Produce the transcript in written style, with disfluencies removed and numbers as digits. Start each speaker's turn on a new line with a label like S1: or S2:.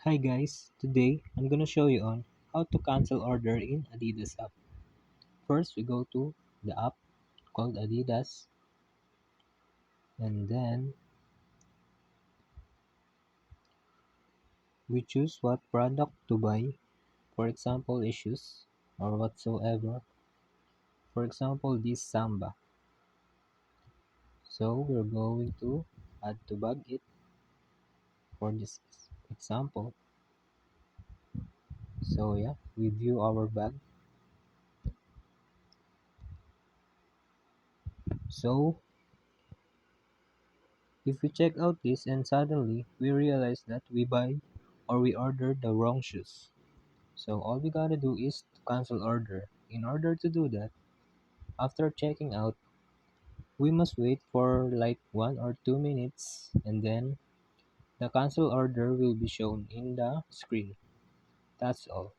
S1: Hi guys, today I'm gonna show you on how to cancel order in Adidas app. First we go to the app called Adidas and then we choose what product to buy, for example issues or whatsoever. For example this Samba. So we're going to add to bag it for this example. So yeah, we view our bag. So if we check out this and suddenly we realize that we buy or we ordered the wrong shoes. So all we gotta do is to cancel order. In order to do that, after checking out, we must wait for like 1 or 2 minutes and then the cancel order will be shown in the screen. That's all.